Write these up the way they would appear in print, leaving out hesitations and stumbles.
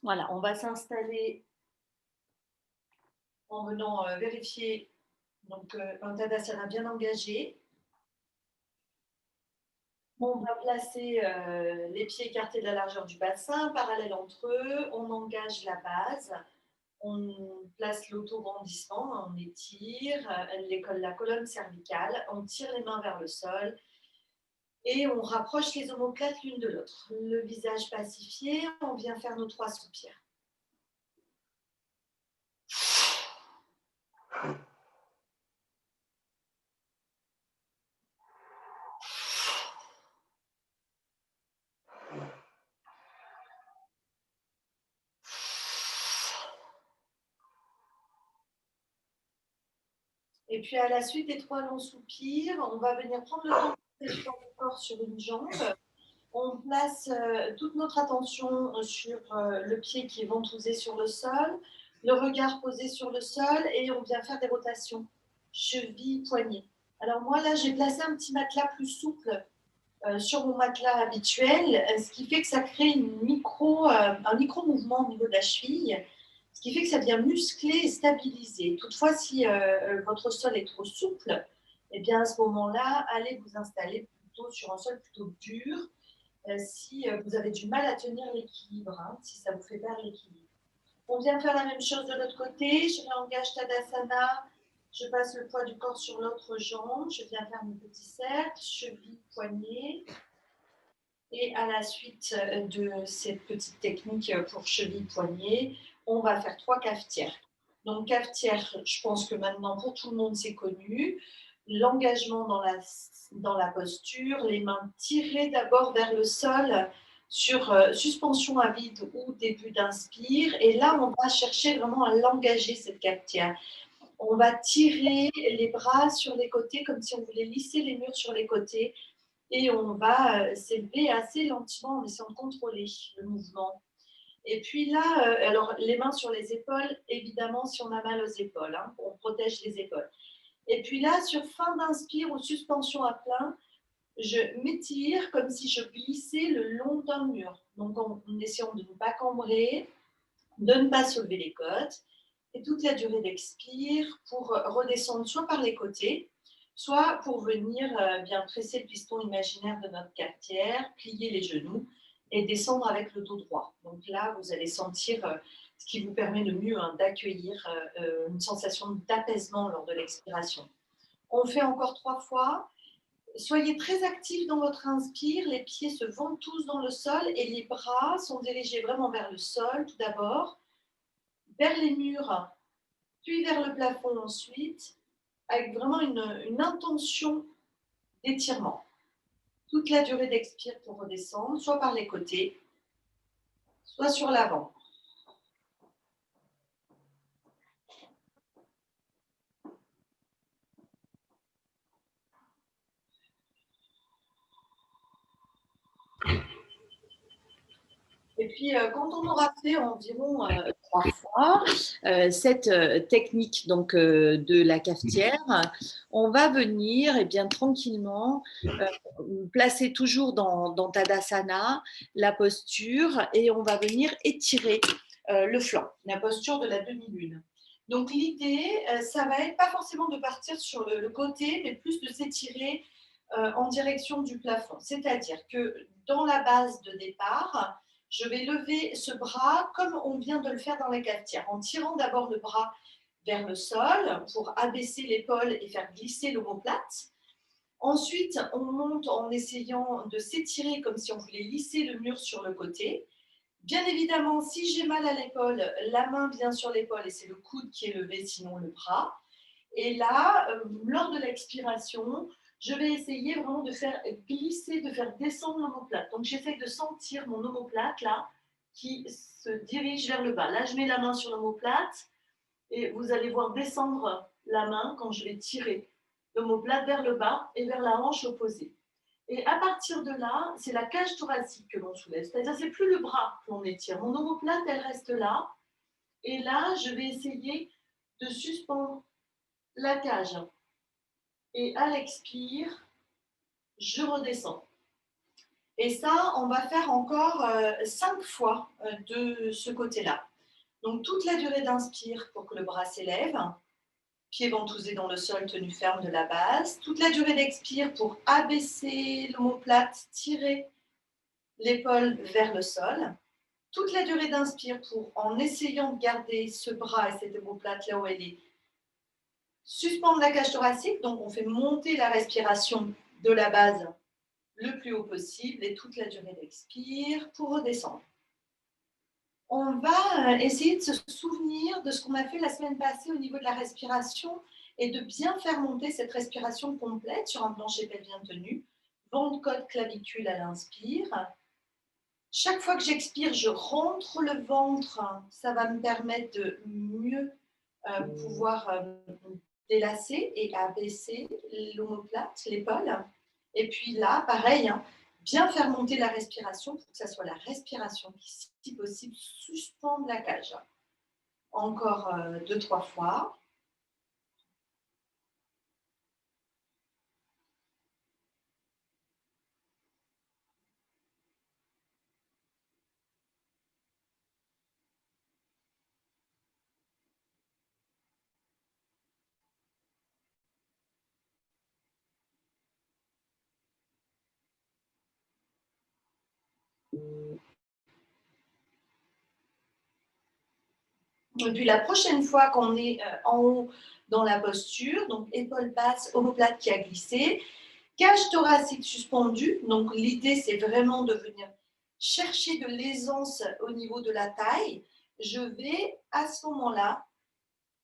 Voilà, on va s'installer en venant vérifier donc, un Tadasana bien engagé. On va placer les pieds écartés de la largeur du bassin, parallèles entre eux. On engage la base. On place l'autograndissement, on étire la colonne cervicale. On tire les mains vers le sol et on rapproche les omoplates l'une de l'autre. Le visage pacifié, on vient faire nos 3 soupirs. Et puis à la suite des 3 longs soupirs, on va venir prendre le temps de poser le corps sur une jambe. On place toute notre attention sur le pied qui est ventousé sur le sol, le regard posé sur le sol et on vient faire des rotations cheville, poignet. Alors moi là, j'ai placé un petit matelas plus souple sur mon matelas habituel, ce qui fait que ça crée un micro-mouvement au niveau de la cheville, ce qui fait que ça vient muscler et stabiliser. Toutefois, si votre sol est trop souple, eh bien à ce moment-là, allez vous installer plutôt sur un sol plutôt dur, si vous avez du mal à tenir l'équilibre, hein, si ça vous fait perdre l'équilibre. On vient faire la même chose de l'autre côté. Je réengage Tadasana. Je passe le poids du corps sur l'autre jambe. Je viens faire mon petit cercle, cheville, poignet. Et à la suite de cette petite technique pour cheville, poignet, on va faire 3 cafetières. Donc, cafetière, je pense que maintenant, pour tout le monde, c'est connu. L'engagement dans la posture, les mains tirées d'abord vers le sol sur suspension à vide ou début d'inspire. Et là, on va chercher vraiment à l'engager, cette cafetière. On va tirer les bras sur les côtés comme si on voulait lisser les murs sur les côtés et on va s'élever assez lentement en essayant de contrôler le mouvement. Et puis là, alors les mains sur les épaules, évidemment, si on a mal aux épaules, hein, on protège les épaules. Et puis là, sur fin d'inspire ou suspension à plein, je m'étire comme si je glissais le long d'un mur. Donc en essayant de ne pas cambrer, de ne pas soulever les côtes. Et toute la durée d'expire pour redescendre soit par les côtés, soit pour venir bien presser le piston imaginaire de notre cafetière, plier les genoux et descendre avec le dos droit. Donc là, vous allez sentir ce qui vous permet le mieux hein, d'accueillir une sensation d'apaisement lors de l'expiration. On fait encore 3 fois. Soyez très actifs dans votre inspire, les pieds se vont tous dans le sol et les bras sont dirigés vraiment vers le sol tout d'abord, vers les murs, puis vers le plafond ensuite, avec vraiment une intention d'étirement. Toute la durée d'expire pour redescendre, soit par les côtés, soit sur l'avant. Et puis, quand on aura fait environ 3 fois cette technique donc, de la cafetière, on va venir eh bien, tranquillement placer toujours dans Tadasana la posture et on va venir étirer le flanc, la posture de la demi-lune. Donc l'idée, ça va être pas forcément de partir sur le côté, mais plus de s'étirer en direction du plafond. C'est-à-dire que dans la base de départ, je vais lever ce bras comme on vient de le faire dans la cafetière, en tirant d'abord le bras vers le sol pour abaisser l'épaule et faire glisser l'omoplate. Ensuite, on monte en essayant de s'étirer comme si on voulait lisser le mur sur le côté. Bien évidemment, si j'ai mal à l'épaule, la main vient sur l'épaule et c'est le coude qui est levé, sinon le bras. Et là, lors de l'expiration, je vais essayer vraiment de faire glisser, de faire descendre l'omoplate. Donc, j'essaie de sentir mon omoplate là qui se dirige vers le bas. Là, je mets la main sur l'omoplate et vous allez voir descendre la main quand je vais tirer l'omoplate vers le bas et vers la hanche opposée. Et à partir de là, c'est la cage thoracique que l'on soulève. C'est-à-dire, c'est plus le bras que l'on étire. Mon omoplate, elle reste là. Et là, je vais essayer de suspendre la cage. Et à l'expire, je redescends. Et ça, on va faire encore 5 fois de ce côté-là. Donc, toute la durée d'inspire pour que le bras s'élève, pied ventousé dans le sol, tenue ferme de la base. Toute la durée d'expire pour abaisser l'omoplate, tirer l'épaule vers le sol. Toute la durée d'inspire pour, en essayant de garder ce bras et cette omoplate là où elle est, suspendre la cage thoracique. Donc, on fait monter la respiration de la base le plus haut possible et toute la durée d'expire pour redescendre. On va essayer de se souvenir de ce qu'on a fait la semaine passée au niveau de la respiration et de bien faire monter cette respiration complète sur un plancher pelvien tenu, ventre, côte, clavicule à l'inspire. Chaque fois que j'expire, je rentre le ventre. Ça va me permettre de mieux pouvoir délasser et abaisser l'omoplate, l'épaule. Et puis là, pareil, hein, bien faire monter la respiration pour que ce soit la respiration qui, si possible, suspende la cage. Encore 2-3 fois. Et puis la prochaine fois qu'on est en haut dans la posture, donc épaule basse, omoplate qui a glissé, cage thoracique suspendue. Donc l'idée, c'est vraiment de venir chercher de l'aisance au niveau de la taille. Je vais à ce moment-là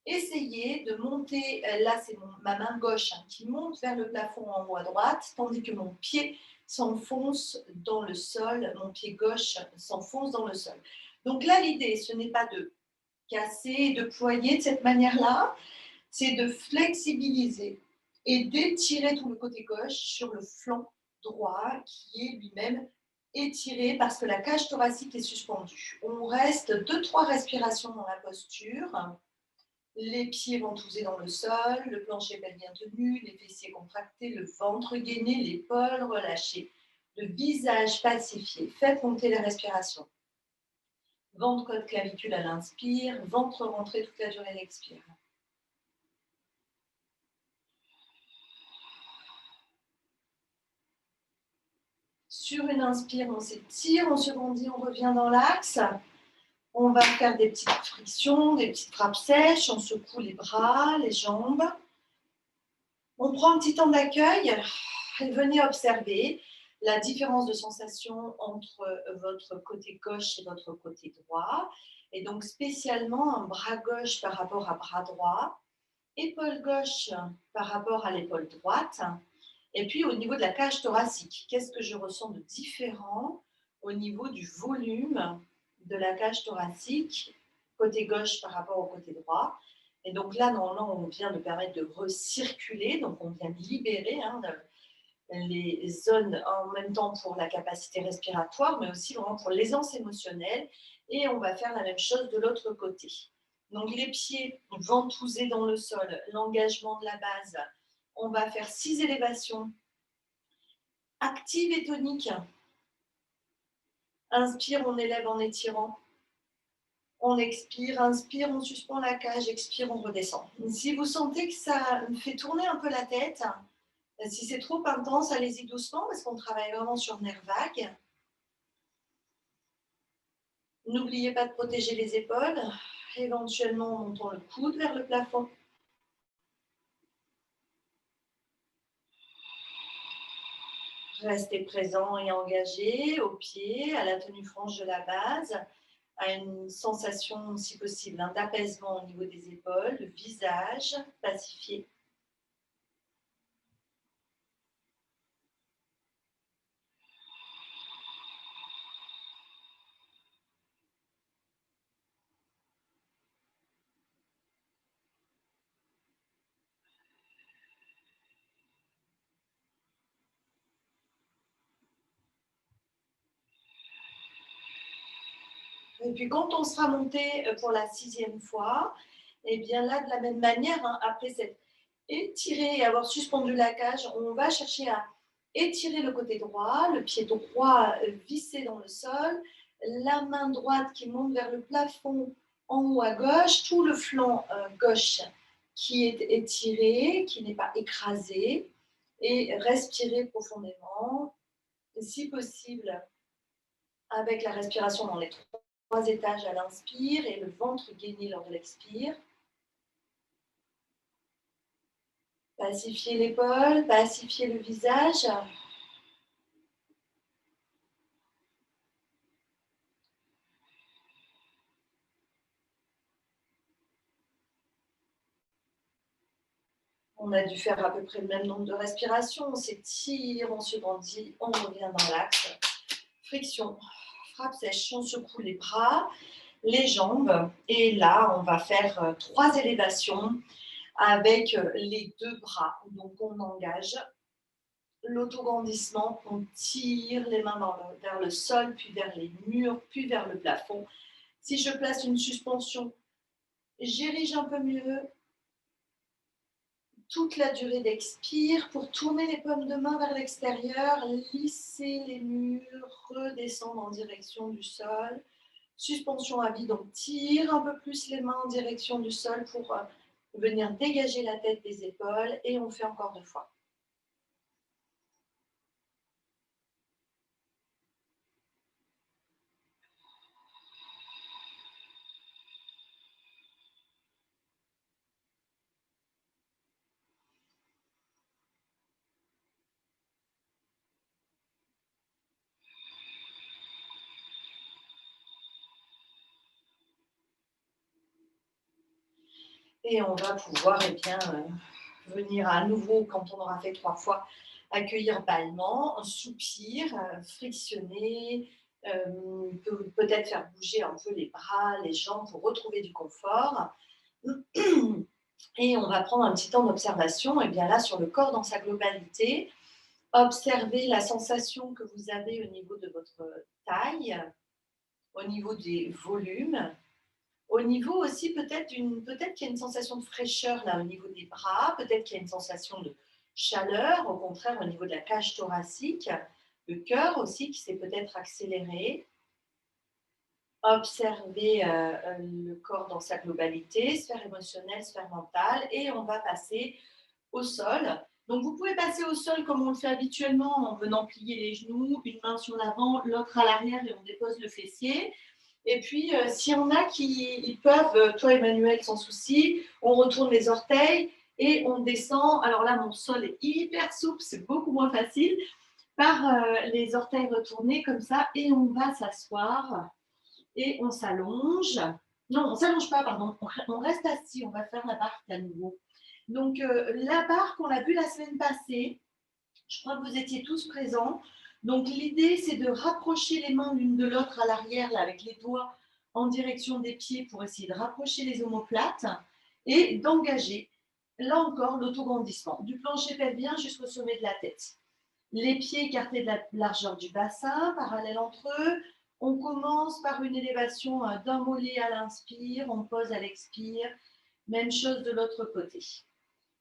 essayer de monter, là c'est ma main gauche qui monte vers le plafond en haut à droite, tandis que mon pied s'enfonce dans le sol, mon pied gauche s'enfonce dans le sol. Donc là, l'idée, ce n'est pas de casser, de ployer de cette manière-là, c'est de flexibiliser et d'étirer tout le côté gauche sur le flanc droit qui est lui-même étiré parce que la cage thoracique est suspendue. On reste 2-3 respirations dans la posture. Les pieds ventosés dans le sol, le plancher pelvien tenu, les fessiers contractés, le ventre gainé, l'épaule relâchée, le visage pacifié. Faites monter la respiration. Ventre, côte, clavicule à l'inspire, ventre rentré toute la durée d'expire. Sur une inspire, on s'étire, on se grandit, on revient dans l'axe. On va faire des petites frictions, des petites frappes sèches, on secoue les bras, les jambes. On prend un petit temps d'accueil et venez observer la différence de sensation entre votre côté gauche et votre côté droit. Et donc spécialement un bras gauche par rapport à bras droit, épaule gauche par rapport à l'épaule droite. Et puis au niveau de la cage thoracique, qu'est-ce que je ressens de différent au niveau du volume de la cage thoracique, côté gauche par rapport au côté droit. Et donc là, normalement, on vient de permettre de recirculer, donc on vient de libérer les zones en même temps pour la capacité respiratoire, mais aussi vraiment pour l'aisance émotionnelle. Et on va faire la même chose de l'autre côté. Donc les pieds ventousés dans le sol, l'engagement de la base. On va faire 6 élévations actives et toniques. Inspire, on élève en étirant. On expire, inspire, on suspend la cage, expire, on redescend. Si vous sentez que ça me fait tourner un peu la tête, si c'est trop intense, allez-y doucement parce qu'on travaille vraiment sur nerf vague. N'oubliez pas de protéger les épaules, éventuellement en montant le coude vers le plafond. Restez présent et engagé au pied, à la tenue franche de la base, à une sensation, si possible, d'apaisement au niveau des épaules, le visage pacifié. Et puis quand on sera monté pour la 6e fois, et bien là, de la même manière, après s'être étiré et avoir suspendu la cage, on va chercher à Étirez le côté droit, le pied droit vissé dans le sol, la main droite qui monte vers le plafond en haut à gauche, tout le flanc gauche qui est étiré, qui n'est pas écrasé, et respirez profondément, si possible avec la respiration dans les 3 étages à l'inspire et le ventre gainé lors de l'expire. Pacifiez l'épaule, pacifiez le visage. On a dû faire à peu près le même nombre de respirations. On s'étire, on se grandit, on revient dans l'axe. Friction, frappe sèche, on secoue les bras, les jambes. Et là, on va faire 3 élévations avec les 2 bras. Donc, on engage l'autograndissement, on tire les mains vers le sol, puis vers les murs, puis vers le plafond. Si je place une suspension, j'érige un peu mieux toute la durée d'expire pour tourner les paumes de main vers l'extérieur, lisser les murs, redescendre en direction du sol. Suspension à vide, on tire un peu plus les mains en direction du sol pour venir dégager la tête des épaules et on fait encore 2 fois. Et on va pouvoir venir à nouveau, quand on aura fait 3 fois, accueillir bâillement, un soupir, frictionner, peut-être faire bouger un peu les bras, les jambes pour retrouver du confort. Et on va prendre un petit temps d'observation, et bien là, sur le corps dans sa globalité. Observez la sensation que vous avez au niveau de votre taille, au niveau des volumes. Au niveau aussi, peut-être qu'il y a une sensation de fraîcheur là au niveau des bras, peut-être qu'il y a une sensation de chaleur, au contraire au niveau de la cage thoracique, le cœur aussi qui s'est peut-être accéléré. Observez le corps dans sa globalité, sphère émotionnelle, sphère mentale, et on va passer au sol. Donc vous pouvez passer au sol comme on le fait habituellement en venant plier les genoux, une main sur l'avant, l'autre à l'arrière et on dépose le fessier. Et puis, s'il y en a qui ils peuvent, toi Emmanuel, sans souci, on retourne les orteils et on descend. Alors là, mon sol est hyper souple, c'est beaucoup moins facile. Par les orteils retournés comme ça et on va s'asseoir et on s'allonge. Non, on ne s'allonge pas, pardon. On reste assis, on va faire la barque à nouveau. Donc, la barque, on l'a vue la semaine passée. Je crois que vous étiez tous présents. Donc, l'idée, c'est de rapprocher les mains l'une de l'autre à l'arrière, là, avec les doigts en direction des pieds pour essayer de rapprocher les omoplates et d'engager, là encore, l'autograndissement, du plancher pelvien jusqu'au sommet de la tête. Les pieds écartés de la largeur du bassin, parallèles entre eux. On commence par une élévation d'un mollet à l'inspire, on pose à l'expire. Même chose de l'autre côté.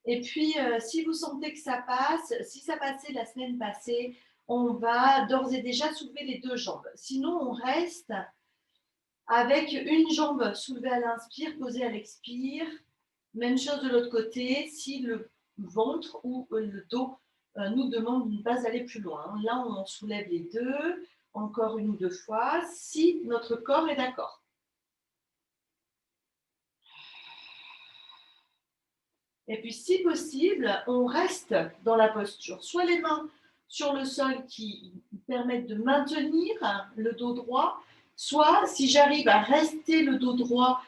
Et puis, si vous sentez que ça passe, si ça passait la semaine passée, on va d'ores et déjà soulever les 2 jambes. Sinon, on reste avec une jambe soulevée à l'inspire, posée à l'expire. Même chose de l'autre côté, si le ventre ou le dos nous demande de ne pas aller plus loin. Là, on soulève les 2, encore 1 ou 2 fois, si notre corps est d'accord. Et puis, si possible, on reste dans la posture. Soit les mains sur le sol qui permettent de maintenir le dos droit, soit, si j'arrive à rester le dos droit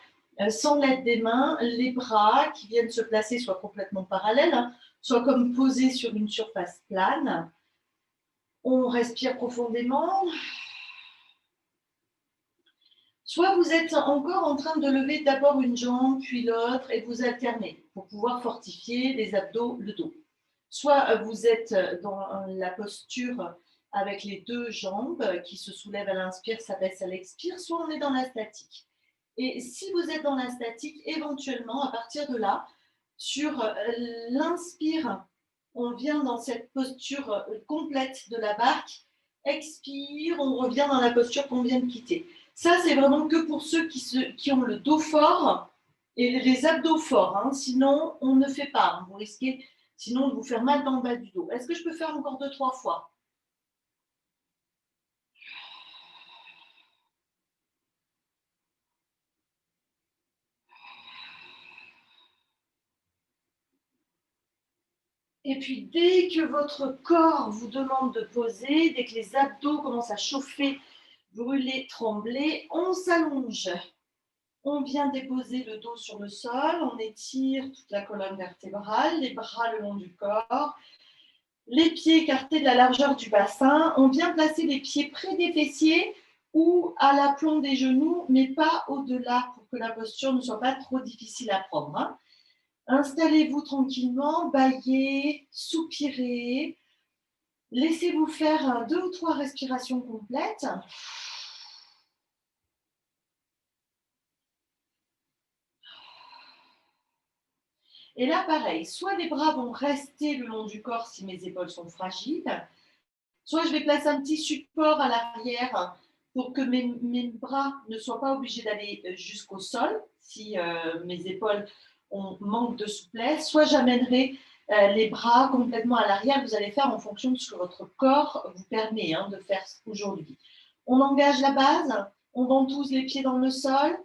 sans l'aide des mains, les bras qui viennent se placer soit complètement parallèles, soit comme posés sur une surface plane. On respire profondément. Soit vous êtes encore en train de lever d'abord une jambe, puis l'autre, et vous alternez pour pouvoir fortifier les abdos, le dos. Soit vous êtes dans la posture avec les 2 jambes qui se soulèvent à l'inspire, s'abaissent à l'expire, soit on est dans la statique. Et si vous êtes dans la statique, éventuellement, à partir de là, sur l'inspire, On vient dans cette posture complète de la barque. Expire, on revient dans la posture qu'on vient de quitter. Ça, c'est vraiment que pour ceux qui ont le dos fort et les abdos forts. Hein. Sinon, on ne fait pas. Vous risquez, sinon, de vous faire mal dans le bas du dos. Est-ce que je peux faire encore 2-3 fois? Et puis, dès que votre corps vous demande de poser, dès que les abdos commencent à chauffer, brûler, trembler, on s'allonge. On vient déposer le dos sur le sol, on étire toute la colonne vertébrale, les bras le long du corps, les pieds écartés de la largeur du bassin. On vient placer les pieds près des fessiers ou à l'aplomb des genoux, mais pas au-delà pour que la posture ne soit pas trop difficile à prendre. Hein. Installez-vous tranquillement, bâillez, soupirez. Laissez-vous faire 2 ou 3 respirations complètes. Et là, pareil, soit les bras vont rester le long du corps si mes épaules sont fragiles, soit je vais placer un petit support à l'arrière pour que mes bras ne soient pas obligés d'aller jusqu'au sol si mes épaules manquent de souplesse, soit j'amènerai les bras complètement à l'arrière. Vous allez faire en fonction de ce que votre corps vous permet de faire aujourd'hui. On engage la base, on ventouse les pieds dans le sol.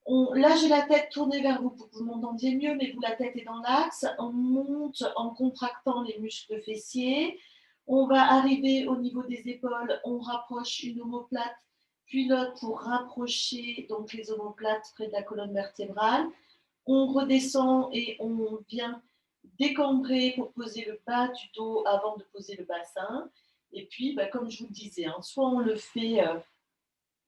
Là, j'ai la tête tournée vers vous pour que vous m'entendiez mieux, mais vous, la tête est dans l'axe. On monte en contractant les muscles fessiers. On va arriver au niveau des épaules, on rapproche une omoplate, puis l'autre pour rapprocher donc les omoplates près de la colonne vertébrale. On redescend et on vient décambrer pour poser le bas du dos avant de poser le bassin. Et puis, comme je vous le disais, soit on le fait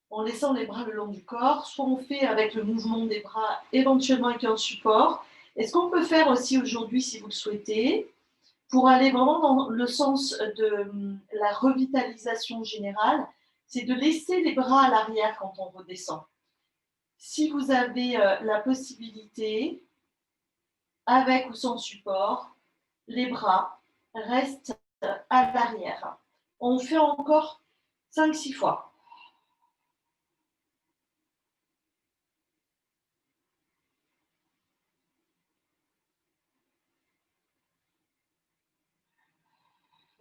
en laissant les bras le long du corps, soit on fait avec le mouvement des bras, éventuellement avec un support. Et ce qu'on peut faire aussi aujourd'hui, si vous le souhaitez, pour aller vraiment dans le sens de la revitalisation générale, c'est de laisser les bras à l'arrière quand on redescend. Si vous avez la possibilité, avec ou sans support, les bras restent à l'arrière. On fait encore 5-6 fois.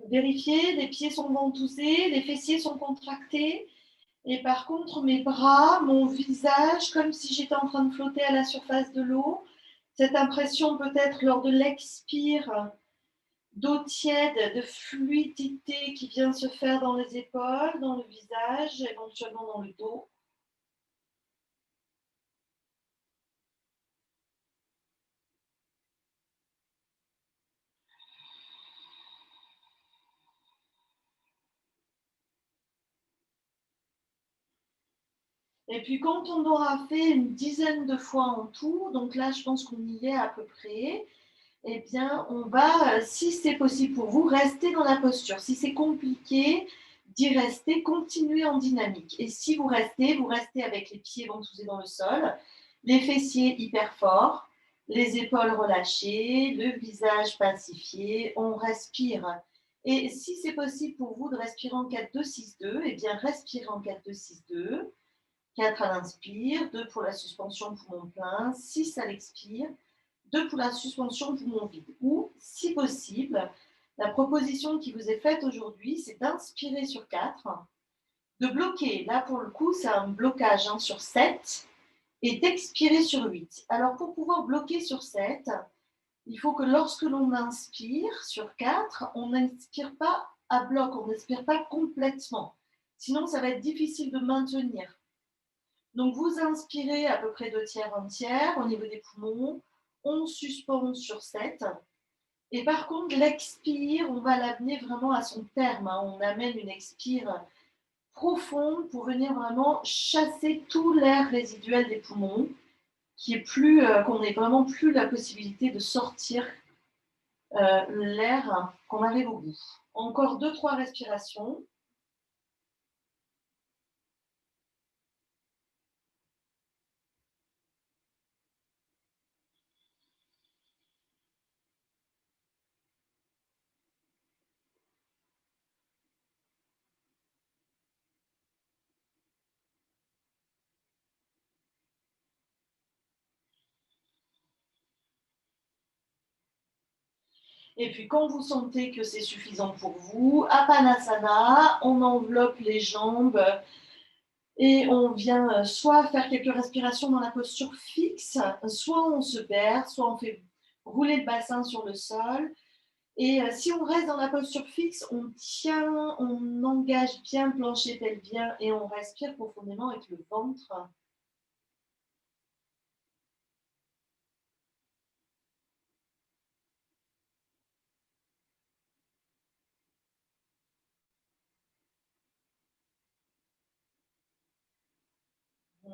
Vérifiez, les pieds sont ventousés, les fessiers sont contractés. Et par contre, mes bras, mon visage, comme si j'étais en train de flotter à la surface de l'eau. Cette impression peut-être lors de l'expire d'eau tiède, de fluidité qui vient se faire dans les épaules, dans le visage, éventuellement dans le dos. Et puis quand on aura fait une dizaine de fois en tout, donc là je pense qu'on y est à peu près, eh bien on va, si c'est possible pour vous, rester dans la posture. Si c'est compliqué d'y rester, continuez en dynamique. Et si vous restez avec les pieds ventousés dans le sol, les fessiers hyper forts, les épaules relâchées, le visage pacifié, on respire. Et si c'est possible pour vous de respirer en 4-2-6-2, eh bien respirez en 4-2-6-2. 4 à l'inspire, 2 pour la suspension poumon plein, 6 à l'expire, 2 pour la suspension poumon vide. Ou, si possible, la proposition qui vous est faite aujourd'hui, c'est d'inspirer sur 4, de bloquer, là pour le coup, c'est un blocage sur 7, et d'expirer sur 8. Alors pour pouvoir bloquer sur 7, il faut que lorsque l'on inspire sur 4, on n'inspire pas à bloc, on n'inspire pas complètement. Sinon, ça va être difficile de maintenir. Donc, vous inspirez à peu près 2 tiers, 1 tiers au niveau des poumons. On suspend sur 7. Et par contre, l'expire, on va l'amener vraiment à son terme. On amène une expire profonde pour venir vraiment chasser tout l'air résiduel des poumons, qu'on n'ait vraiment plus la possibilité de sortir l'air, qu'on arrive au bout. Encore 2-3 respirations. Et puis, quand vous sentez que c'est suffisant pour vous, Apanasana, on enveloppe les jambes et on vient soit faire quelques respirations dans la posture fixe, soit on se perd, soit on fait rouler le bassin sur le sol. Et si on reste dans la posture fixe, on tient, on engage bien le plancher pelvien et on respire profondément avec le ventre.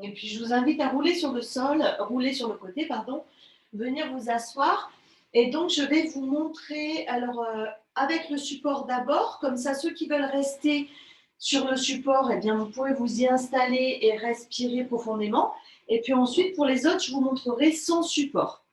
Et puis, je vous invite à rouler sur le sol, rouler sur le côté, pardon, venir vous asseoir. Et donc, je vais vous montrer, alors, avec le support d'abord, comme ça, ceux qui veulent rester sur le support, eh bien, vous pouvez vous y installer et respirer profondément. Et puis ensuite, pour les autres, je vous montrerai sans support.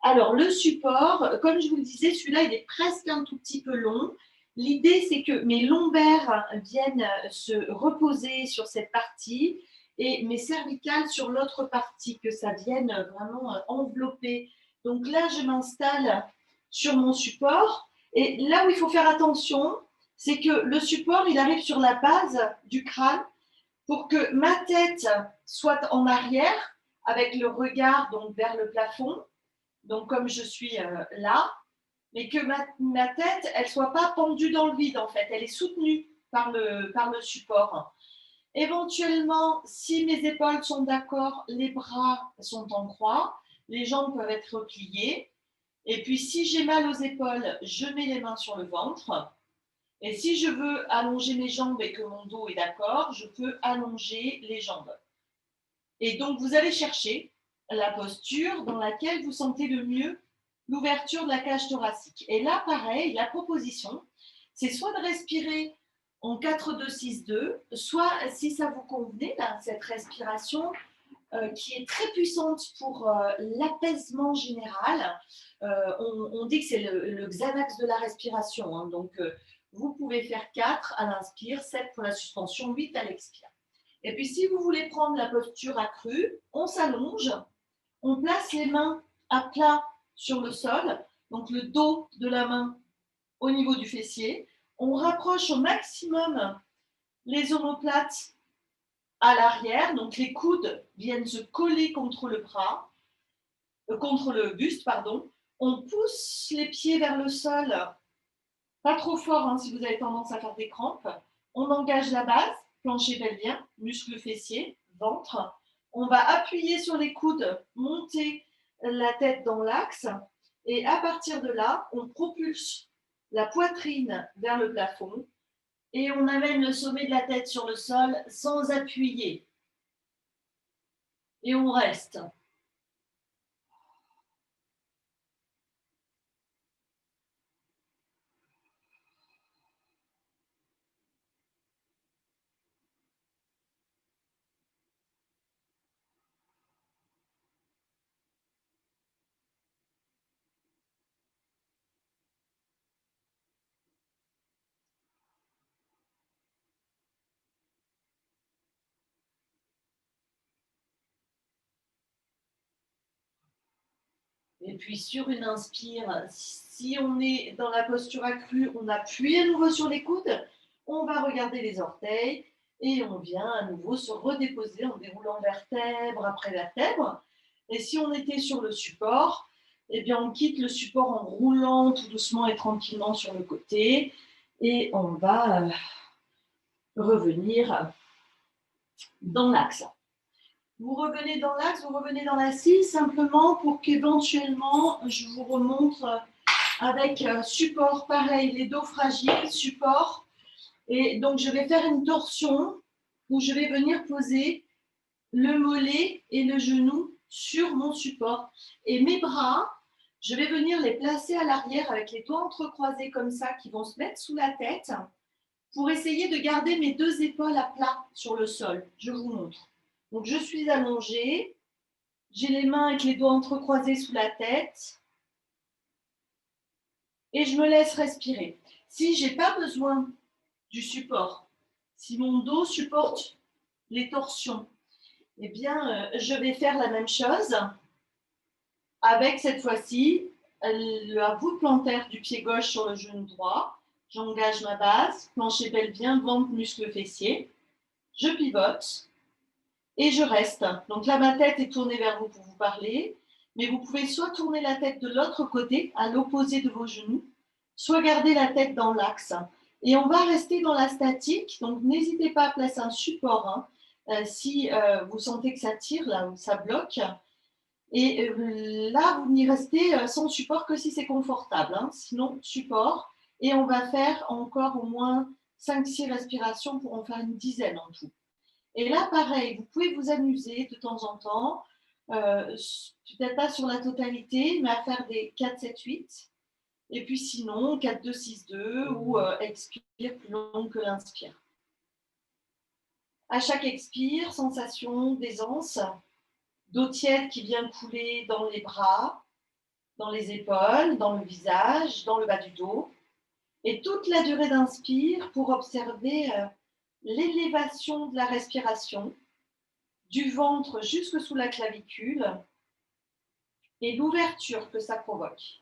Alors, le support, comme je vous le disais, celui-là, il est presque un tout petit peu long. L'idée, c'est que mes lombaires viennent se reposer sur cette partie et mes cervicales sur l'autre partie, que ça vienne vraiment envelopper. Donc là, je m'installe sur mon support. Et là où il faut faire attention, c'est que le support, il arrive sur la base du crâne pour que ma tête soit en arrière avec le regard donc vers le plafond. Donc comme je suis là, mais que ma tête, elle ne soit pas pendue dans le vide en fait, elle est soutenue par le support. Éventuellement, si mes épaules sont d'accord, les bras sont en croix, les jambes peuvent être repliées. Et puis si j'ai mal aux épaules, je mets les mains sur le ventre. Et si je veux allonger mes jambes et que mon dos est d'accord, je peux allonger les jambes. Et donc, vous allez chercher la posture dans laquelle vous sentez le mieux l'ouverture de la cage thoracique. Et là, pareil, la proposition, c'est soit de respirer en 4-2-6-2, soit, si ça vous convenait, là, cette respiration qui est très puissante pour l'apaisement général. On dit que c'est le Xanax de la respiration. Hein, donc, vous pouvez faire 4 à l'inspire, 7 pour la suspension, 8 à l'expire. Et puis, si vous voulez prendre la posture accrue, on s'allonge, on place les mains à plat sur le sol, donc le dos de la main au niveau du fessier. On rapproche au maximum les omoplates à l'arrière, donc les coudes viennent se coller contre le bras, contre le buste, pardon. On pousse les pieds vers le sol, pas trop fort hein, si vous avez tendance à faire des crampes. On engage la base, plancher pelvien, muscles fessiers, ventre. On va appuyer sur les coudes, monter la tête dans l'axe et à partir de là, on propulse la poitrine vers le plafond et on amène le sommet de la tête sur le sol sans appuyer. Et on reste. Et puis sur une inspire, si on est dans la posture accrue, on appuie à nouveau sur les coudes, on va regarder les orteils et on vient à nouveau se redéposer en déroulant vertèbre après vertèbre. Et si on était sur le support, eh bien on quitte le support en roulant tout doucement et tranquillement sur le côté et on va revenir dans l'axe. Vous revenez dans l'axe, vous revenez dans l'assise, simplement pour qu'éventuellement, je vous remontre avec support, pareil, les dos fragiles, support. Et donc, je vais faire une torsion où je vais venir poser le mollet et le genou sur mon support. Et mes bras, je vais venir les placer à l'arrière avec les doigts entrecroisés comme ça, qui vont se mettre sous la tête pour essayer de garder mes deux épaules à plat sur le sol. Je vous montre. Donc, je suis allongée, j'ai les mains avec les doigts entrecroisés sous la tête et je me laisse respirer. Si je n'ai pas besoin du support, si mon dos supporte les torsions, eh bien, je vais faire la même chose avec cette fois-ci la voûte plantaire du pied gauche sur le genou droit. J'engage ma base, plancher pelvien, ventre, muscles fessiers. Je pivote et je reste. Donc là, ma tête est tournée vers vous pour vous parler, mais vous pouvez soit tourner la tête de l'autre côté, à l'opposé de vos genoux, soit garder la tête dans l'axe. Et on va rester dans la statique, donc n'hésitez pas à placer un support si vous sentez que ça tire, là où ça bloque. Et là, vous n'y restez sans support que si c'est confortable. Hein. Sinon, support. Et on va faire encore au moins 5-6 respirations pour en faire une dizaine en tout. Et là, pareil, vous pouvez vous amuser de temps en temps, peut-être pas sur la totalité, mais à faire des 4, 7, 8. Et puis sinon, 4, 2, 6, 2 ou expire plus long que l'inspire. À chaque expire, sensation d'aisance, d'eau tiède qui vient couler dans les bras, dans les épaules, dans le visage, dans le bas du dos. Et toute la durée d'inspire pour observer l'élévation de la respiration, du ventre jusque sous la clavicule et l'ouverture que ça provoque.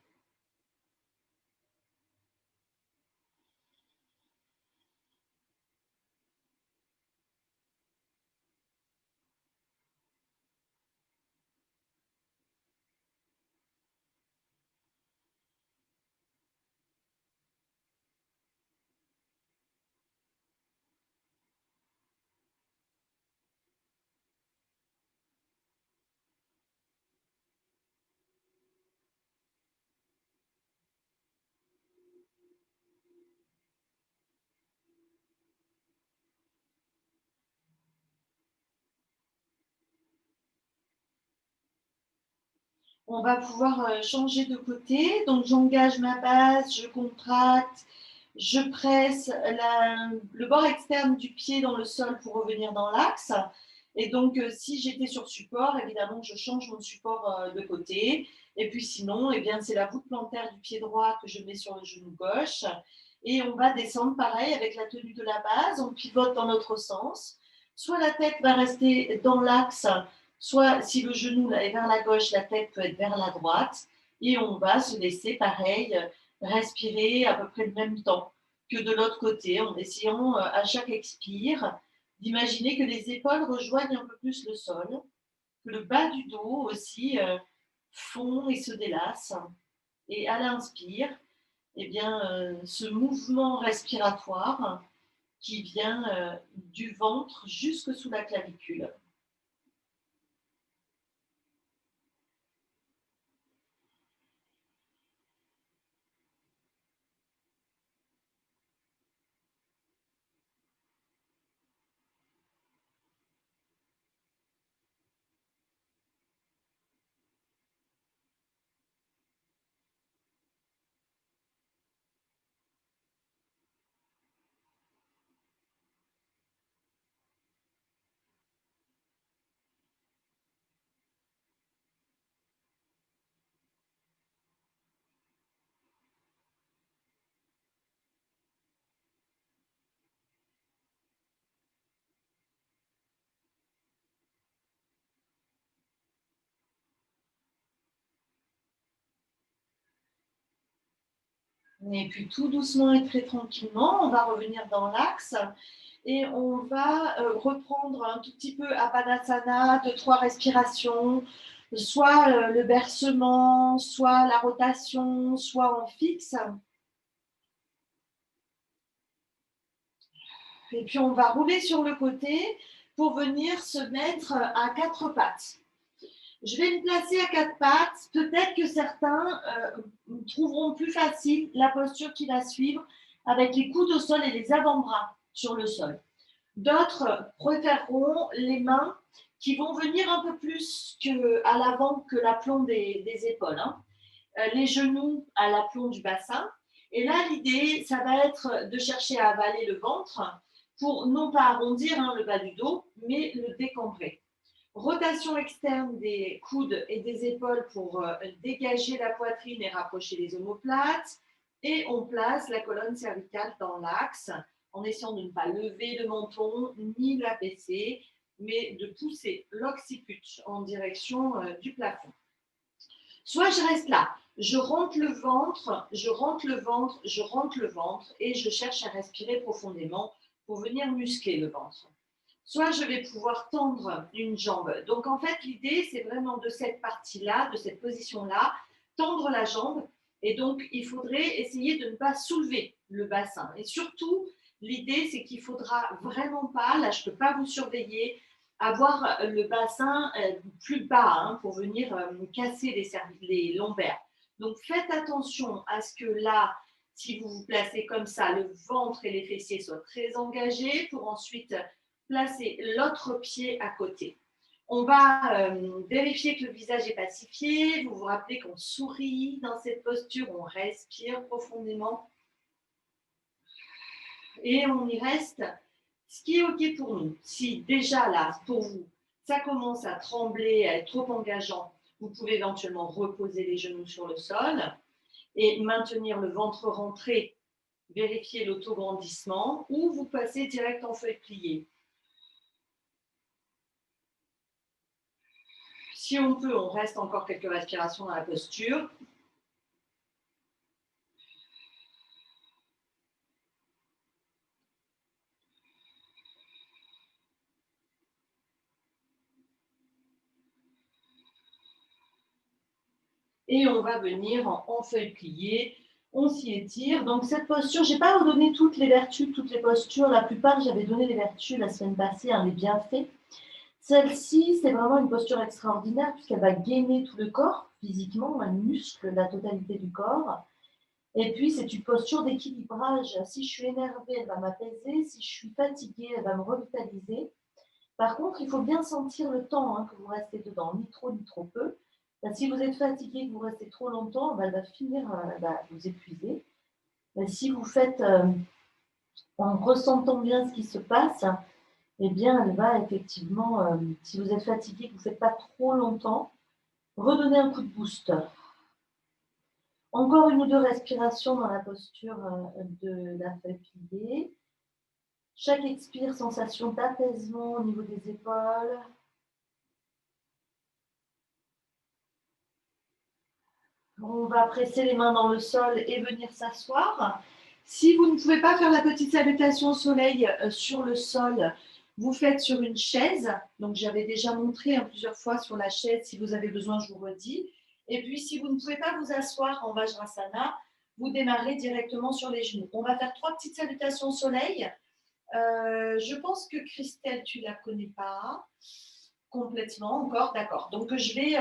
On va pouvoir changer de côté. Donc, j'engage ma base, je contracte, je presse le bord externe du pied dans le sol pour revenir dans l'axe. Et donc, si j'étais sur support, évidemment, je change mon support de côté. Et puis sinon, eh bien, c'est la voûte plantaire du pied droit que je mets sur le genou gauche. Et on va descendre pareil avec la tenue de la base. On pivote dans l'autre sens. Soit la tête va rester dans l'axe, soit si le genou est vers la gauche, la tête peut être vers la droite. Et on va se laisser pareil respirer à peu près le même temps que de l'autre côté, en essayant à chaque expire d'imaginer que les épaules rejoignent un peu plus le sol, que le bas du dos aussi fond et se délasse. Et à l'inspire, eh bien, ce mouvement respiratoire qui vient du ventre jusque sous la clavicule. Et puis tout doucement et très tranquillement, on va revenir dans l'axe et on va reprendre un tout petit peu Apanasana, 2-3 respirations, soit le bercement, soit la rotation, soit en fixe. Et puis on va rouler sur le côté pour venir se mettre à 4 pattes. Je vais me placer à 4 pattes. Peut-être que certains trouveront plus facile la posture qui va suivre avec les coudes au sol et les avant-bras sur le sol. D'autres préféreront les mains qui vont venir un peu plus à l'avant que l'aplomb des épaules. Hein. Les genoux à l'aplomb du bassin. Et là, l'idée, ça va être de chercher à avaler le ventre pour non pas arrondir le bas du dos, mais le décambrer. Rotation externe des coudes et des épaules pour dégager la poitrine et rapprocher les omoplates. Et on place la colonne cervicale dans l'axe en essayant de ne pas lever le menton ni l'abaisser, mais de pousser l'occiput en direction du plafond. Soit je reste là, Je rentre le ventre, je rentre le ventre, je rentre le ventre et je cherche à respirer profondément pour venir muscler le ventre. Soit je vais pouvoir tendre une jambe. Donc en fait, l'idée, c'est vraiment de cette partie-là, de cette position-là, tendre la jambe. Et donc, il faudrait essayer de ne pas soulever le bassin. Et surtout, l'idée, c'est qu'il ne faudra vraiment pas, là, je ne peux pas vous surveiller, avoir le bassin plus bas hein, pour venir casser les lombaires. Donc, faites attention à ce que là, si vous vous placez comme ça, le ventre et les fessiers soient très engagés pour ensuite placer l'autre pied à côté. On va vérifier que le visage est pacifié. Vous vous rappelez qu'on sourit dans cette posture, on respire profondément et on y reste. Ce qui est OK pour nous, si déjà là, pour vous, ça commence à trembler, à être trop engageant, vous pouvez éventuellement reposer les genoux sur le sol et maintenir le ventre rentré, vérifier l'autograndissement ou vous passez direct en feuille pliée. Si on peut, on reste encore quelques respirations dans la posture. Et on va venir en feuille pliée. On s'y étire. Donc cette posture, je n'ai pas redonné toutes les vertus, toutes les postures. La plupart, j'avais donné les vertus la semaine passée, les bienfaits. Celle-ci, c'est vraiment une posture extraordinaire puisqu'elle va gainer tout le corps physiquement, elle muscle la totalité du corps. Et puis, c'est une posture d'équilibrage. Si je suis énervée, elle va m'apaiser. Si je suis fatiguée, elle va me revitaliser. Par contre, il faut bien sentir le temps que vous restez dedans, ni trop ni trop peu. Si vous êtes fatigué, que vous restez trop longtemps, elle va finir vous épuiser. Si vous faites en ressentant bien ce qui se passe, eh bien, elle va effectivement, si vous êtes fatigué, que vous ne faites pas trop longtemps, redonner un coup de boost. Encore une ou deux respirations dans la posture de la feuille pliée. Chaque expire, sensation d'apaisement au niveau des épaules. On va presser les mains dans le sol et venir s'asseoir. Si vous ne pouvez pas faire la petite salutation au soleil sur le sol, vous faites sur une chaise. Donc, j'avais déjà montré plusieurs fois sur la chaise. Si vous avez besoin, je vous redis. Et puis, si vous ne pouvez pas vous asseoir en Vajrasana, vous démarrez directement sur les genoux. On va faire 3 petites salutations au soleil. Je pense que Christelle, tu ne la connais pas complètement encore, d'accord. Donc, je vais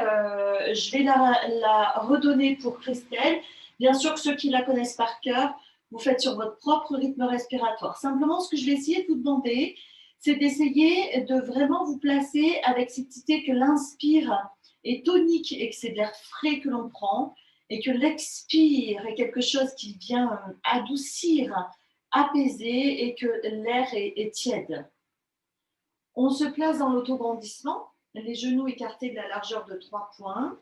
la redonner pour Christelle. Bien sûr que ceux qui la connaissent par cœur, vous faites sur votre propre rythme respiratoire. Simplement, ce que je vais essayer de vous demander, c'est d'essayer de vraiment vous placer avec cette idée que l'inspire est tonique et que c'est de l'air frais que l'on prend et que l'expire est quelque chose qui vient adoucir, apaiser et que l'air est tiède. On se place dans l'autograndissement, les genoux écartés de la largeur de 3 points.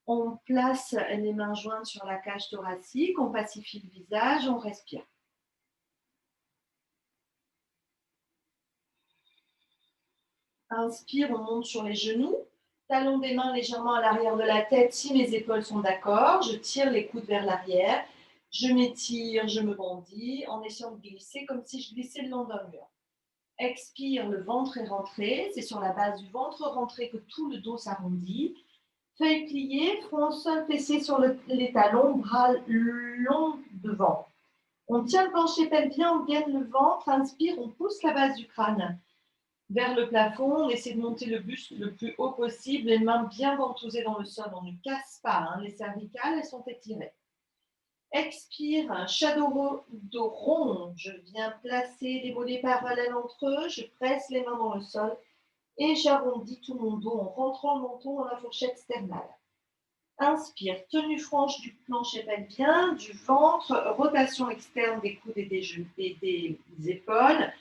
On place les mains jointes sur la cage thoracique, on pacifie le visage, on respire. Inspire, on monte sur les genoux. Talons des mains légèrement à l'arrière de la tête si mes épaules sont d'accord. Je tire les coudes vers l'arrière. Je m'étire, je me bandis en essayant de glisser comme si je glissais le long d'un mur. Expire, le ventre est rentré. C'est sur la base du ventre rentré que tout le dos s'arrondit. Feuille pliée, front au sol, fessiers sur les talons, bras longs devant. On tient le plancher pelvien, on gaine le ventre. Inspire, on pousse la base du crâne vers le plafond. On essaie de monter le buste le plus haut possible, les mains bien ventousées dans le sol. On ne casse pas, les cervicales, elles sont étirées. Expire, un shadow rond. Je viens placer les mollets parallèles entre eux. Je presse les mains dans le sol et j'arrondis tout mon dos en rentrant le menton dans la fourchette sternale. Inspire, tenue franche du plancher pelvien, du ventre, rotation externe des coudes et des épaules.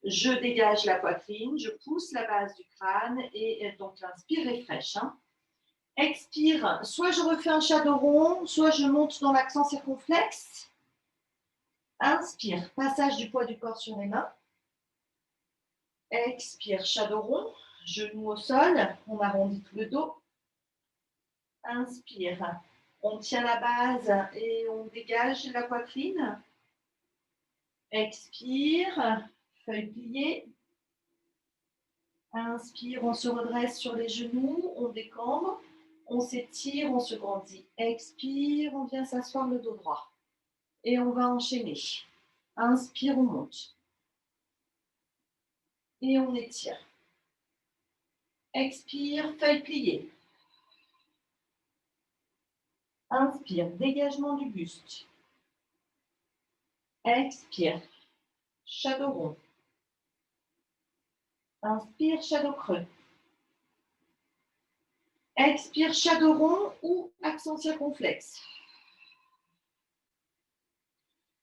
Je dégage la poitrine, je pousse la base du crâne et donc l'inspire est fraîche. Expire, soit je refais un shadow rond, soit je monte dans l'accent circonflexe. Inspire, passage du poids du corps sur les mains. Expire, shadow rond, genou au sol, on arrondit tout le dos. Inspire, On tient la base et on dégage la poitrine. Expire, feuille pliée. Inspire, on se redresse sur les genoux, on décambre, on s'étire, on se grandit. Expire, on vient s'asseoir le dos droit. Et on va enchaîner. Inspire, on monte. Et on étire. Expire, feuille pliée. Inspire, dégagement du buste. Expire, shadow rond. Inspire, shadow creux. Expire, shadow rond ou accent circonflexe.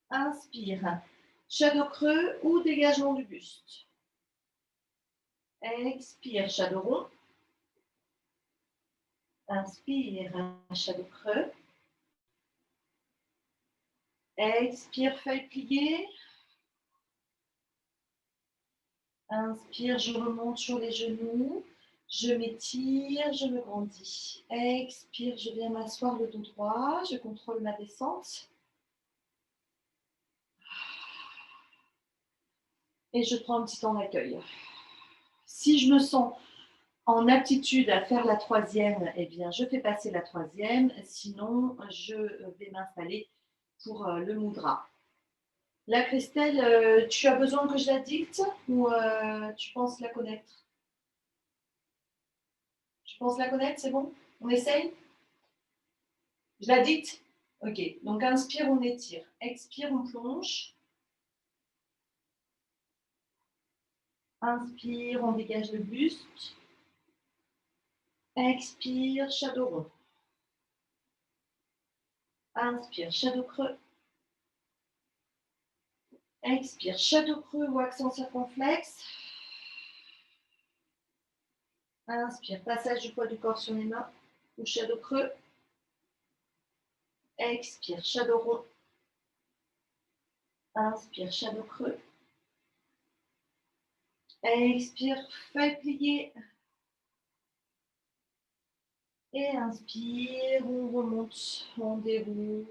Inspire, shadow creux ou dégagement du buste. Expire, shadow rond. Inspire, shadow creux. Expire, feuille pliée. Inspire, je remonte sur les genoux. Je m'étire, je me grandis. Expire, je viens m'asseoir le dos droit. Je contrôle ma descente. Et je prends un petit temps d'accueil. Si je me sens en aptitude à faire la troisième, eh bien, je fais passer la troisième. Sinon, je vais m'installer pour le mudra. Là, Christelle, tu as besoin que je la dicte ou tu penses la connaître? Tu penses la connaître, c'est bon? On essaye? Je la dicte? Ok, donc inspire, on étire. Expire, on plonge. Inspire, on dégage le buste. Expire, shadow rond. Inspire, shadow creux. Expire, shadow creux ou accent circonflexe. Inspire, passage du poids du corps sur les mains ou shadow creux. Expire, shadow rond. Inspire, shadow creux. Expire, feuille pliée. Et inspire, on remonte, on déroule.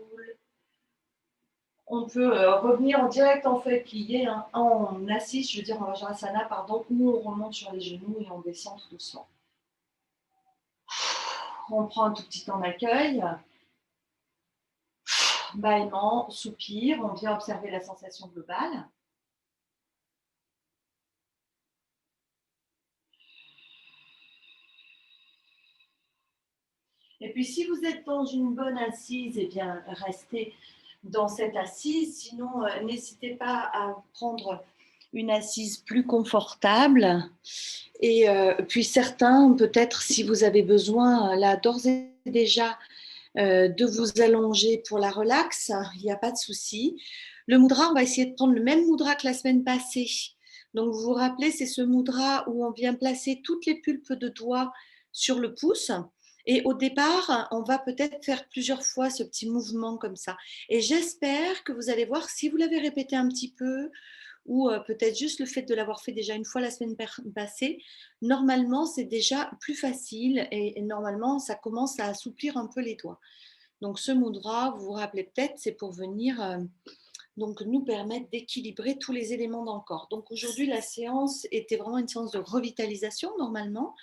On peut revenir en direct en feuille pliée, hein, en assise, je veux dire en Vajrasana, pardon, ou on remonte sur les genoux et on descend tout doucement. On prend un tout petit temps d'accueil. Bâillement, soupir, on vient observer la sensation globale. Et puis si vous êtes dans une bonne assise, eh bien restez dans cette assise. Sinon, n'hésitez pas à prendre une assise plus confortable. Et puis certains, peut-être si vous avez besoin, là d'ores et déjà, de vous allonger pour la relaxe, il n'y a pas de souci. Le mudra, on va essayer de prendre le même mudra que la semaine passée. Donc vous vous rappelez, c'est ce mudra où on vient placer toutes les pulpes de doigts sur le pouce. Et au départ, on va peut-être faire plusieurs fois ce petit mouvement comme ça. Et j'espère que vous allez voir, si vous l'avez répété un petit peu, ou peut-être juste le fait de l'avoir fait déjà une fois la semaine passée, normalement, c'est déjà plus facile et normalement, ça commence à assouplir un peu les doigts. Donc, ce mudra, vous vous rappelez peut-être, c'est pour venir donc nous permettre d'équilibrer tous les éléments dans le corps. Donc, aujourd'hui, la séance était vraiment une séance de revitalisation, normalement.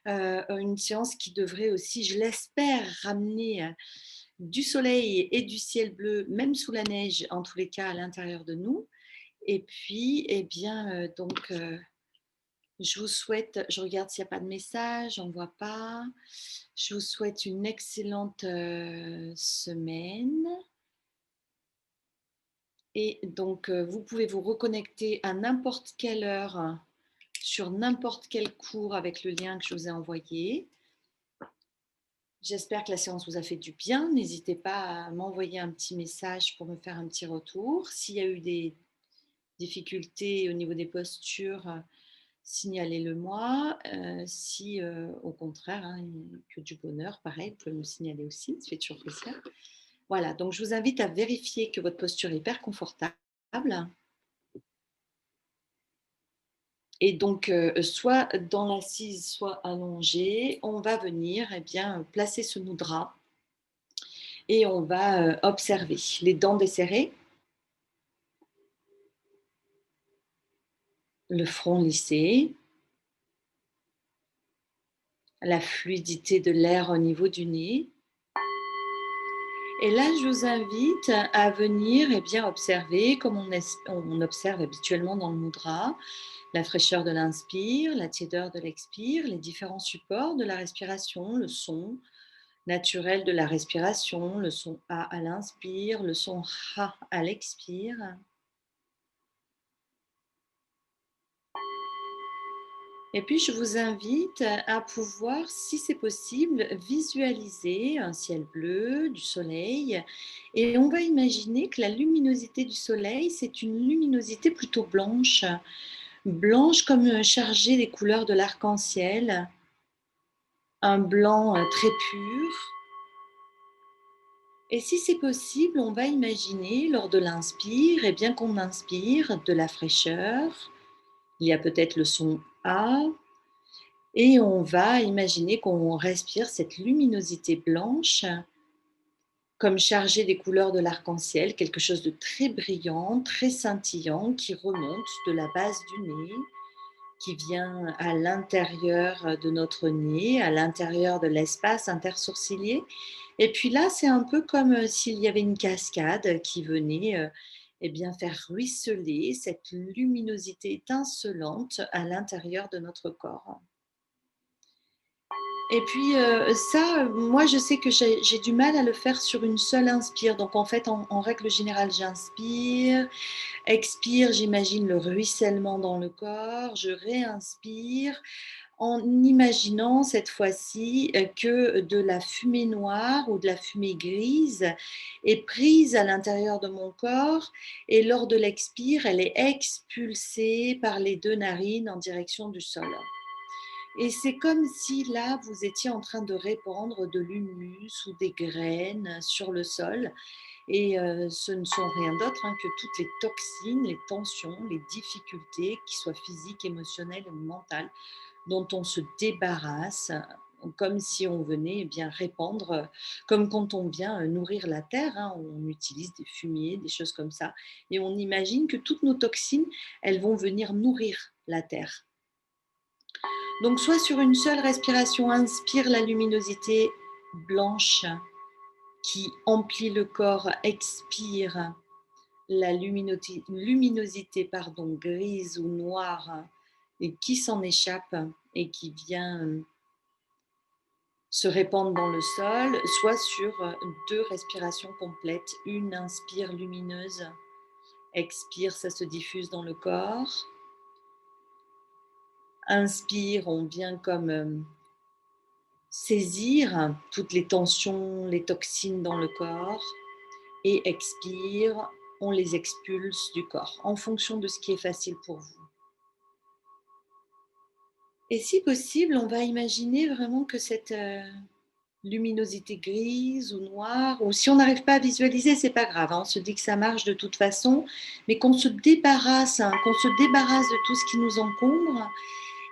Une séance qui devrait aussi, je l'espère, ramener du soleil et du ciel bleu, même sous la neige, en tous les cas, à l'intérieur de nous. Et puis, eh bien, donc, je vous souhaite, je regarde s'il n'y a pas de message, on ne voit pas. Je vous souhaite une excellente semaine. Et donc, vous pouvez vous reconnecter à n'importe quelle heure sur n'importe quel cours avec le lien que je vous ai envoyé. J'espère que la séance vous a fait du bien. N'hésitez pas à m'envoyer un petit message pour me faire un petit retour. S'il y a eu des difficultés au niveau des postures, signalez-le moi. Si au contraire, hein, que du bonheur, pareil, vous pouvez me le signaler aussi, ça fait toujours plaisir. Voilà, donc je vous invite à vérifier que votre posture est hyper confortable. Et donc, soit dans l'assise, soit allongée, on va venir placer ce mudra Et on va observer les dents desserrées, le front lissé, la fluidité de l'air au niveau du nez. Et là, je vous invite à venir observer, comme on observe habituellement dans le mudra, la fraîcheur de l'inspire, la tiédeur de l'expire, les différents supports de la respiration, le son naturel de la respiration, le son A à l'inspire, le son Ha à l'expire. Et puis, je vous invite à pouvoir, si c'est possible, visualiser un ciel bleu, du soleil. Et on va imaginer que la luminosité du soleil, c'est une luminosité plutôt blanche, blanche comme chargée des couleurs de l'arc-en-ciel, un blanc très pur. Et si c'est possible, on va imaginer lors de l'inspire, et bien qu'on inspire de la fraîcheur, il y a peut-être le son A. Et on va imaginer qu'on respire cette luminosité blanche comme chargée des couleurs de l'arc-en-ciel, quelque chose de très brillant, très scintillant, qui remonte de la base du nez, qui vient à l'intérieur de notre nez, à l'intérieur de l'espace intersourcilier. Et puis là, c'est un peu comme s'il y avait une cascade qui venait faire ruisseler cette luminosité étincelante à l'intérieur de notre corps. Et puis ça, moi, je sais que j'ai du mal à le faire sur une seule inspire. Donc, en fait, en règle générale, j'inspire, expire, j'imagine le ruissellement dans le corps, je réinspire en imaginant cette fois-ci que de la fumée noire ou de la fumée grise est prise à l'intérieur de mon corps et lors de l'expire, elle est expulsée par les deux narines en direction du sol. Et c'est comme si là, vous étiez en train de répandre de l'humus ou des graines sur le sol. Et ce ne sont rien d'autre que toutes les toxines, les tensions, les difficultés, qu'ils soient physiques, émotionnelles ou mentales, dont on se débarrasse, comme si on venait répandre, comme quand on vient nourrir la terre, on utilise des fumiers, des choses comme ça. Et on imagine que toutes nos toxines, elles vont venir nourrir la terre. Donc, soit sur une seule respiration, inspire la luminosité blanche qui emplit le corps, expire la luminosité grise ou noire et qui s'en échappe et qui vient se répandre dans le sol, soit sur deux respirations complètes. Une inspire lumineuse, expire, ça se diffuse dans le corps. Inspire, on vient comme saisir toutes les tensions, les toxines dans le corps et expire, on les expulse du corps en fonction de ce qui est facile pour vous. Et si possible, on va imaginer vraiment que cette luminosité grise ou noire, ou si on n'arrive pas à visualiser, c'est pas grave, on se dit que ça marche de toute façon, mais qu'on se débarrasse de tout ce qui nous encombre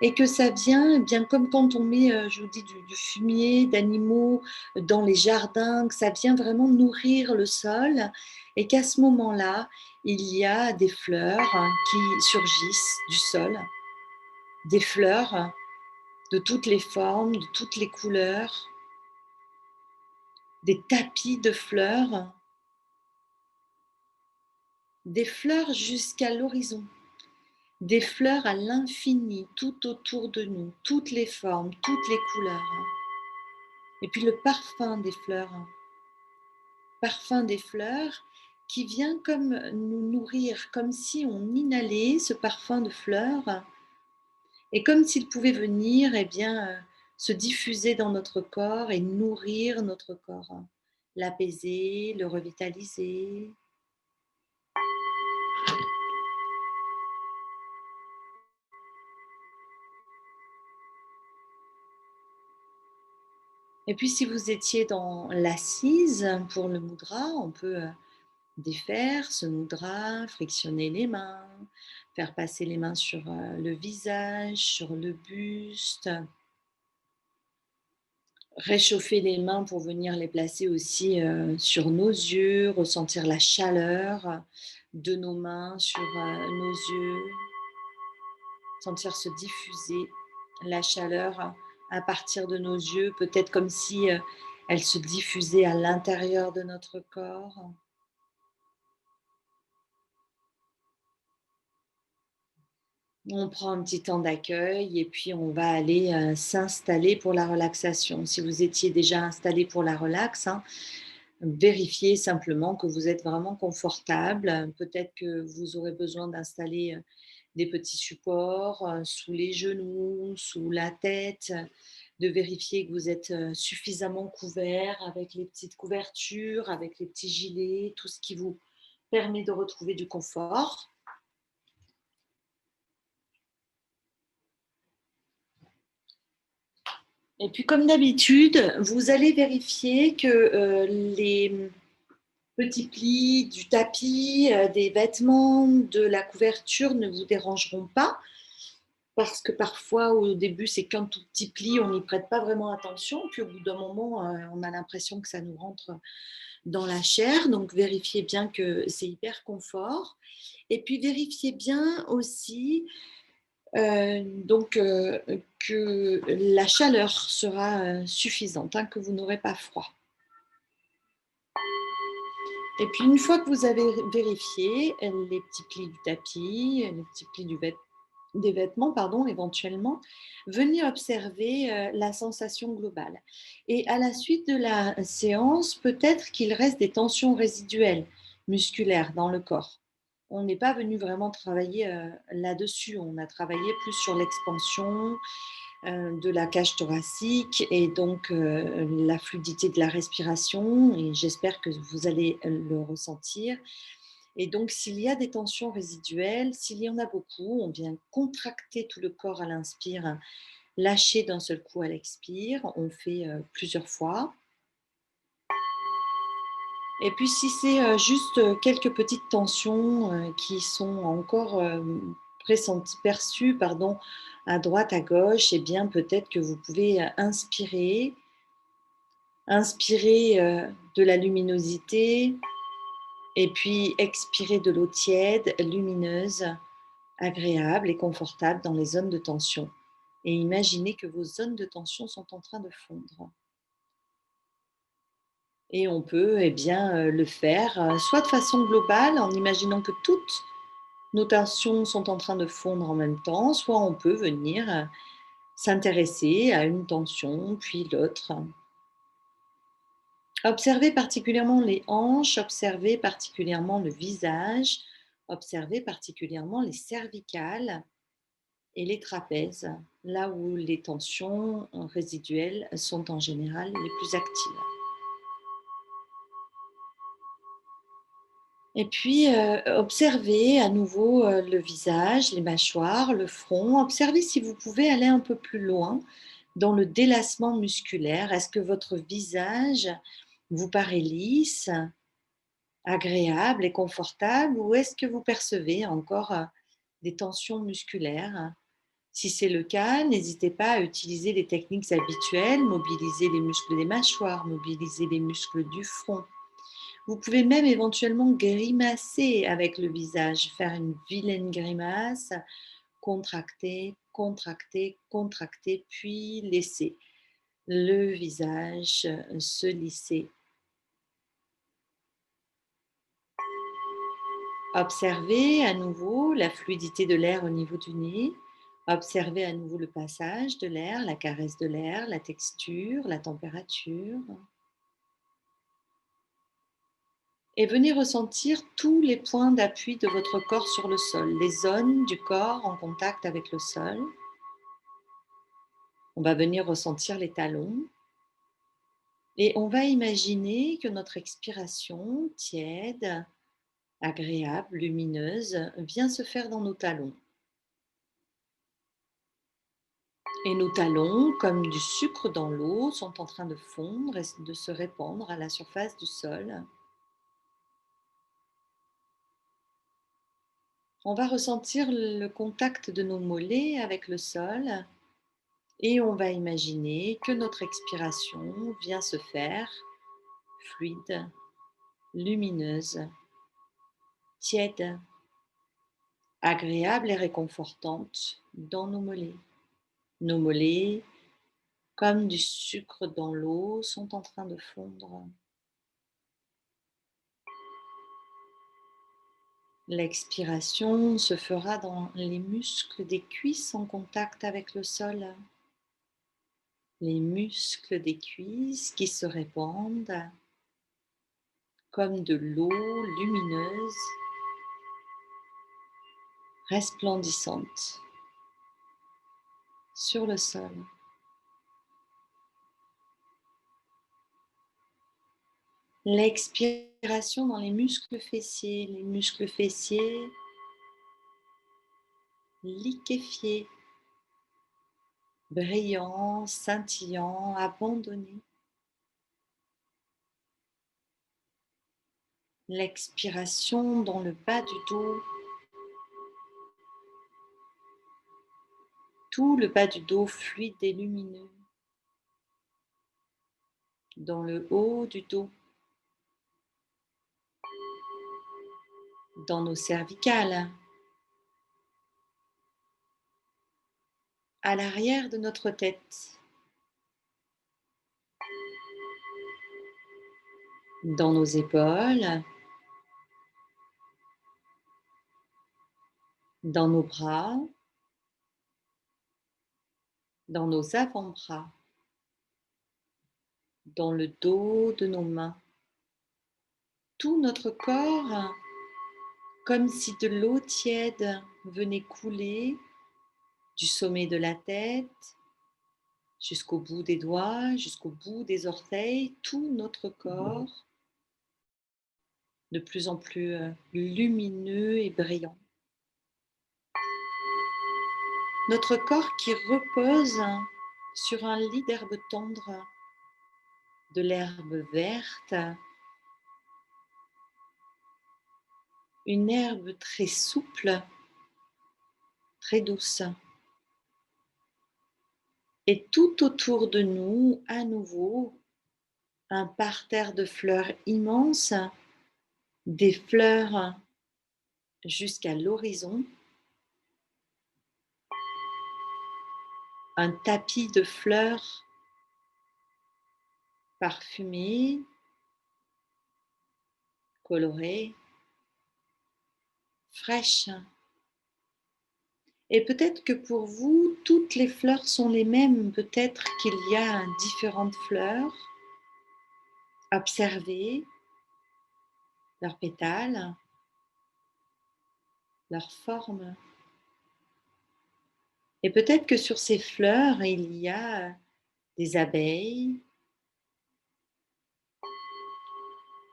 et que ça vient, bien comme quand on met, je vous dis, du fumier d'animaux dans les jardins, que ça vient vraiment nourrir le sol et qu'à ce moment-là, il y a des fleurs qui surgissent du sol, des fleurs de toutes les formes, de toutes les couleurs, des tapis de fleurs, des fleurs jusqu'à l'horizon, des fleurs à l'infini, tout autour de nous, toutes les formes, toutes les couleurs. Et puis le parfum des fleurs qui vient comme nous nourrir, comme si on inhalait ce parfum de fleurs et comme s'il pouvait venir se diffuser dans notre corps et nourrir notre corps, l'apaiser, le revitaliser. Et puis si vous étiez dans l'assise pour le mudra, on peut défaire ce mudra, frictionner les mains, faire passer les mains sur le visage, sur le buste, Réchauffer les mains pour venir les placer aussi sur nos yeux, ressentir la chaleur de nos mains sur nos yeux, sentir se diffuser la chaleur à partir de nos yeux, peut-être comme si elle se diffusait à l'intérieur de notre corps. On prend un petit temps d'accueil et puis on va aller s'installer pour la relaxation. Si vous étiez déjà installé pour la relax, hein, vérifiez simplement que vous êtes vraiment confortable. Peut-être que vous aurez besoin d'installer des petits supports sous les genoux, sous la tête, de vérifier que vous êtes suffisamment couvert avec les petites couvertures, avec les petits gilets, tout ce qui vous permet de retrouver du confort. Et puis, comme d'habitude, vous allez vérifier que les petits plis du tapis, des vêtements, de la couverture ne vous dérangeront pas. Parce que parfois, au début, c'est qu'un tout petit pli, on n'y prête pas vraiment attention. Puis au bout d'un moment, on a l'impression que ça nous rentre dans la chair. Donc, vérifiez bien que c'est hyper confort. Et puis, vérifiez bien aussi que la chaleur sera suffisante, hein, que vous n'aurez pas froid. Et puis une fois que vous avez vérifié les petits plis du tapis, les petits plis des vêtements, pardon, éventuellement, venez observer la sensation globale. Et à la suite de la séance, peut-être qu'il reste des tensions résiduelles musculaires dans le corps. On n'est pas venu vraiment travailler là-dessus. On a travaillé plus sur l'expansion, de la cage thoracique et donc la fluidité de la respiration. Et j'espère que vous allez le ressentir. Et donc, s'il y a des tensions résiduelles, s'il y en a beaucoup, on vient contracter tout le corps à l'inspire, lâcher d'un seul coup à l'expire. On fait plusieurs fois. Et puis, si c'est juste quelques petites tensions qui sont encore perçues, pardon, à droite, à gauche, eh bien, peut-être que vous pouvez inspirer de la luminosité et puis expirer de l'eau tiède, lumineuse, agréable et confortable dans les zones de tension. Et imaginez que vos zones de tension sont en train de fondre. Et on peut eh bien, le faire soit de façon globale, en imaginant que toutes nos tensions sont en train de fondre en même temps, soit on peut venir s'intéresser à une tension, puis l'autre. Observez particulièrement les hanches, observez particulièrement le visage, observez particulièrement les cervicales et les trapèzes, là où les tensions résiduelles sont en général les plus actives. Et puis, observez à nouveau le visage, les mâchoires, le front. Observez si vous pouvez aller un peu plus loin dans le délassement musculaire. Est-ce que votre visage vous paraît lisse, agréable et confortable, ou est-ce que vous percevez encore des tensions musculaires? Si c'est le cas, n'hésitez pas à utiliser les techniques habituelles, mobiliser les muscles des mâchoires, mobiliser les muscles du front. Vous pouvez même éventuellement grimacer avec le visage, faire une vilaine grimace, contracter, contracter, contracter, puis laisser le visage se lisser. Observez à nouveau la fluidité de l'air au niveau du nez. Observez à nouveau le passage de l'air, la caresse de l'air, la texture, la température. Et venez ressentir tous les points d'appui de votre corps sur le sol, les zones du corps en contact avec le sol. On va venir ressentir les talons. Et on va imaginer que notre expiration tiède, agréable, lumineuse, vient se faire dans nos talons. Et nos talons, comme du sucre dans l'eau, sont en train de fondre et de se répandre à la surface du sol. On va ressentir le contact de nos mollets avec le sol Et on va imaginer que notre expiration vient se faire fluide, lumineuse, tiède, agréable et réconfortante dans nos mollets. Nos mollets, comme du sucre dans l'eau, sont en train de fondre. L'expiration se fera dans les muscles des cuisses en contact avec le sol. Les muscles des cuisses qui se répandent comme de l'eau lumineuse, resplendissante sur le sol. L'expiration dans les muscles fessiers liquéfiés, brillants, scintillants, abandonnés. L'expiration dans le bas du dos, tout le bas du dos fluide et lumineux. Dans le haut du dos, dans nos cervicales, à l'arrière de notre tête, dans nos épaules, dans nos bras, dans nos avant-bras, dans le dos de nos mains. Tout notre corps, comme si de l'eau tiède venait couler du sommet de la tête jusqu'au bout des doigts, jusqu'au bout des orteils, tout notre corps de plus en plus lumineux et brillant. Notre corps qui repose sur un lit d'herbe tendre, de l'herbe verte, une herbe très souple, très douce. Et tout autour de nous, à nouveau, un parterre de fleurs immenses, des fleurs jusqu'à l'horizon, un tapis de fleurs parfumées, colorées, fraîches. Et peut-être que pour vous, toutes les fleurs sont les mêmes, peut-être qu'il y a différentes fleurs. Observez leurs pétales, leurs formes. Et peut-être que sur ces fleurs, il y a des abeilles,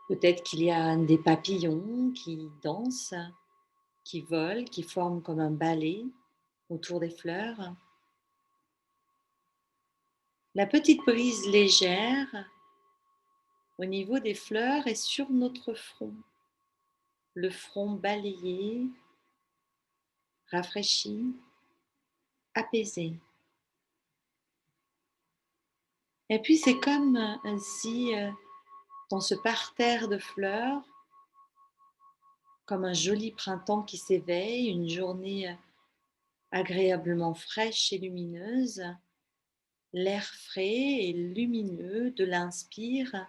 peut-être qu'il y a des papillons qui dansent, qui volent, qui forment comme un balai autour des fleurs. La petite brise légère au niveau des fleurs est sur notre front, le front balayé, rafraîchi, apaisé. Et puis c'est comme si dans ce parterre de fleurs, comme un joli printemps qui s'éveille, une journée agréablement fraîche et lumineuse, l'air frais et lumineux de l'inspire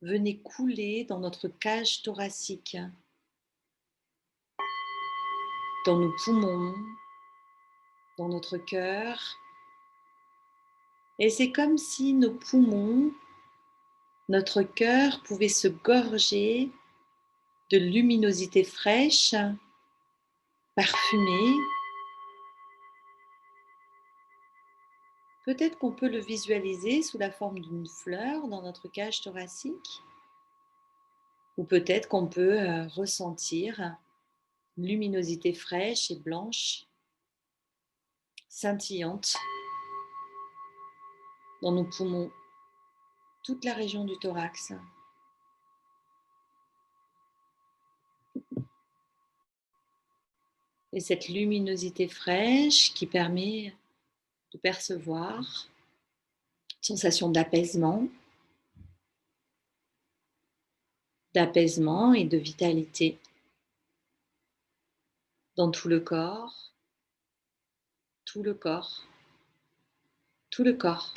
venait couler dans notre cage thoracique, dans nos poumons, dans notre cœur. Et c'est comme si nos poumons, notre cœur pouvait se gorger de luminosité fraîche, parfumée. Peut-être qu'on peut le visualiser sous la forme d'une fleur dans notre cage thoracique, ou peut-être qu'on peut ressentir luminosité fraîche et blanche, scintillante dans nos poumons, toute la région du thorax. Et cette luminosité fraîche qui permet de percevoir, sensation d'apaisement et de vitalité dans tout le corps, tout le corps, tout le corps.